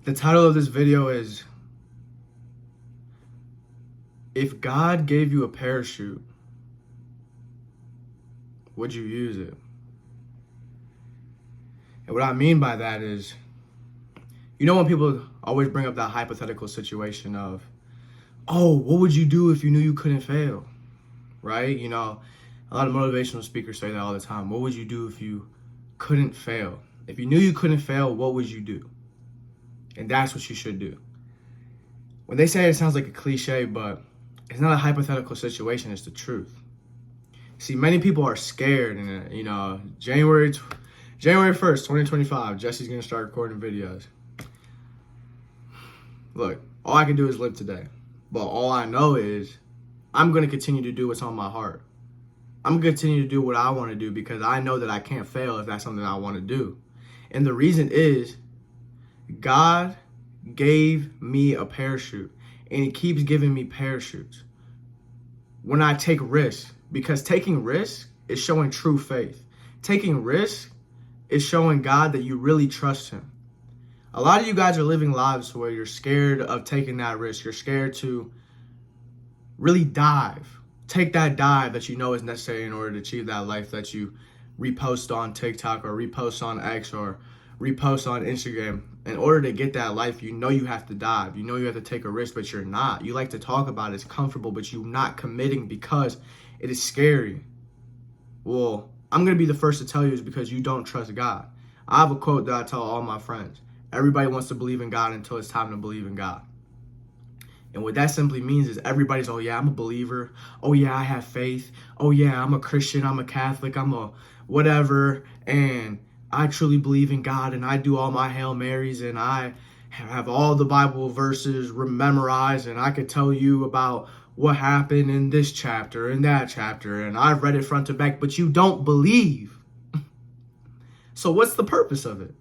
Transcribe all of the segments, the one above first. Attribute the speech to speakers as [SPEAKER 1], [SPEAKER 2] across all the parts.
[SPEAKER 1] The title of this video is, if God gave you a parachute, would you use it? And what I mean by that is, when people always bring up that hypothetical situation of, oh, what would you do if you knew you couldn't fail? Right? A lot of motivational speakers say that all the time. What would you do if you couldn't fail? If you knew you couldn't fail, what would you do? And that's what you should do. When they say it, it sounds like a cliche, but it's not a hypothetical situation. It's the truth. See, many people are scared. And, January 1st, 2025, Jesse's going to start recording videos. Look, all I can do is live today. But all I know is I'm going to continue to do what's on my heart. I'm going to continue to do what I want to do because I know that I can't fail if that's something I want to do. And the reason is God gave me a parachute, and he keeps giving me parachutes when I take risks, because taking risks is showing true faith. Taking risks is showing God that you really trust him. A lot of you guys are living lives where you're scared of taking that risk. You're scared to really take that dive that you know is necessary in order to achieve that life that you repost on TikTok or repost on X or repost on Instagram. In order to get that life, you have to dive. You have to take a risk, but you're not. You like to talk about it, it's comfortable, but you're not committing because it is scary. Well, I'm going to be the first to tell you is because you don't trust God. I have a quote that I tell all my friends. Everybody wants to believe in God until it's time to believe in God. And what that simply means is everybody's, oh yeah, I'm a believer. Oh yeah, I have faith. Oh yeah, I'm a Christian. I'm a Catholic. I'm a whatever. And I truly believe in God, and I do all my Hail Marys, and I have all the Bible verses memorized, and I could tell you about what happened in this chapter and that chapter, and I've read it front to back, but you don't believe. So what's the purpose of it?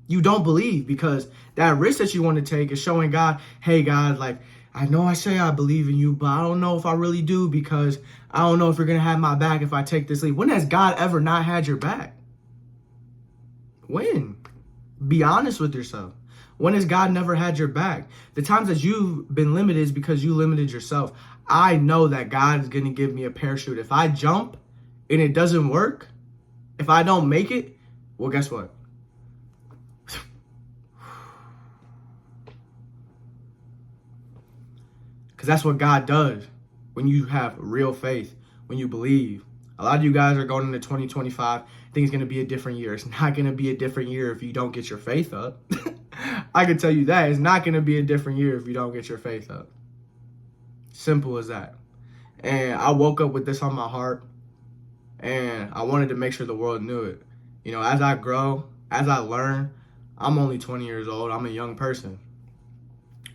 [SPEAKER 1] You don't believe because that risk that you want to take is showing God, hey, God, like, I know I say I believe in you, but I don't know if I really do because I don't know if you're going to have my back if I take this leap. When has God ever not had your back? When? Be honest with yourself. When has God never had your back? The times that you've been limited is because you limited yourself. I know that God is going to give me a parachute. If I jump and it doesn't work, if I don't make it, well, guess what? Because that's what God does when you have real faith, when you believe. A lot of you guys are going into 2025. I think it's going to be a different year. It's not going to be a different year if you don't get your faith up. I can tell you that. It's not going to be a different year if you don't get your faith up. Simple as that. And I woke up with this on my heart, and I wanted to make sure the world knew it. As I grow, as I learn, I'm only 20 years old. I'm a young person.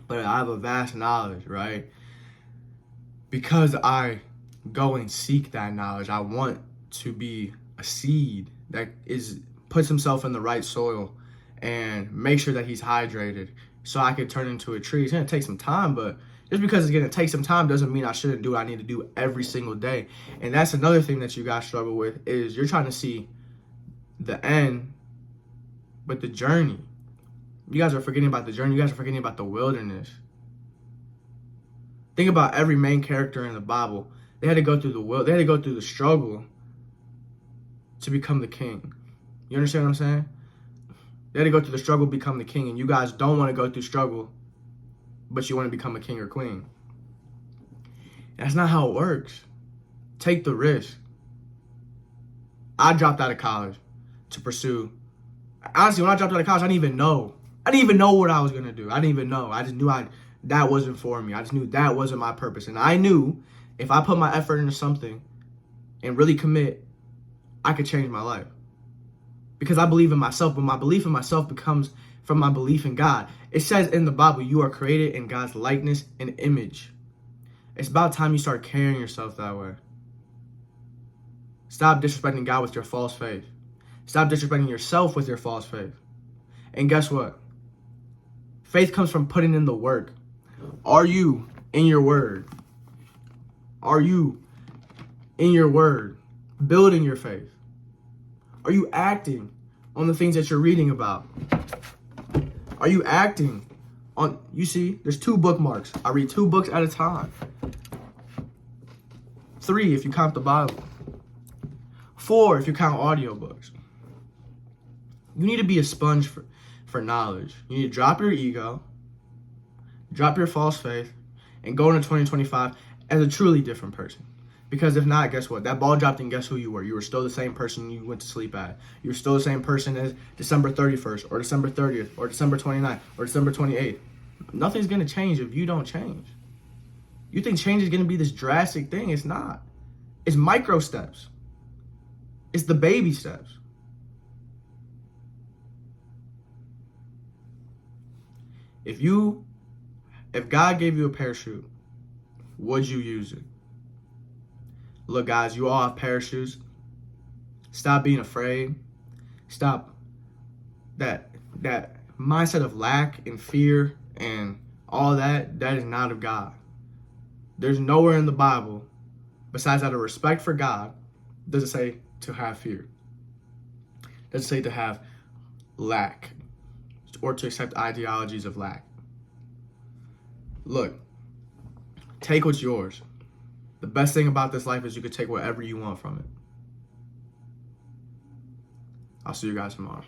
[SPEAKER 1] But I have a vast knowledge, right? Because I go and seek that knowledge, I want to be a seed that puts himself in the right soil and make sure that he's hydrated so I can turn into a tree. It's going to take some time, but just because it's going to take some time doesn't mean I shouldn't do what I need to do every single day. And that's another thing that you guys struggle with is you're trying to see the end, but the journey. You guys are forgetting about the journey. You guys are forgetting about the wilderness. Think about every main character in the Bible. They had to go through they had to go through the struggle to become the king. You understand what I'm saying? They had to go through the struggle to become the king, and you guys don't want to go through struggle, but you want to become a king or queen. That's not how it works. Take the risk. I dropped out of college to pursue. Honestly, when I dropped out of college, I didn't even know. I didn't even know what I was going to do. I didn't even know. I just knew that wasn't for me. I just knew that wasn't my purpose. And I knew if I put my effort into something and really commit, I could change my life. Because I believe in myself, but my belief in myself becomes from my belief in God. It says in the Bible, you are created in God's likeness and image. It's about time you start carrying yourself that way. Stop disrespecting God with your false faith. Stop disrespecting yourself with your false faith. And guess what? Faith comes from putting in the work. Are you in your word? Are you in your word building your faith? Are you acting on the things that you're reading about? Are you acting on, you see, there's 2 bookmarks. I read 2 books at a time. 3 if you count the Bible. 4 if you count audiobooks. You need to be a sponge for knowledge. You need to drop your ego, drop your false faith, and go into 2025 as a truly different person. Because if not, guess what? That ball dropped and guess who you were? You were still the same person you went to sleep at. You were still the same person as December 31st or December 30th or December 29th or December 28th. Nothing's going to change if you don't change. You think change is going to be this drastic thing. It's not. It's micro steps. It's the baby steps. If God gave you a parachute, would you use it? Look, guys, you all have parachutes. Stop being afraid. Stop that mindset of lack and fear and all that. That is not of God. There's nowhere in the Bible, besides out of respect for God, does it say to have fear. Does it say to have lack or to accept ideologies of lack. Look, take what's yours. The best thing about this life is you can take whatever you want from it. I'll see you guys tomorrow.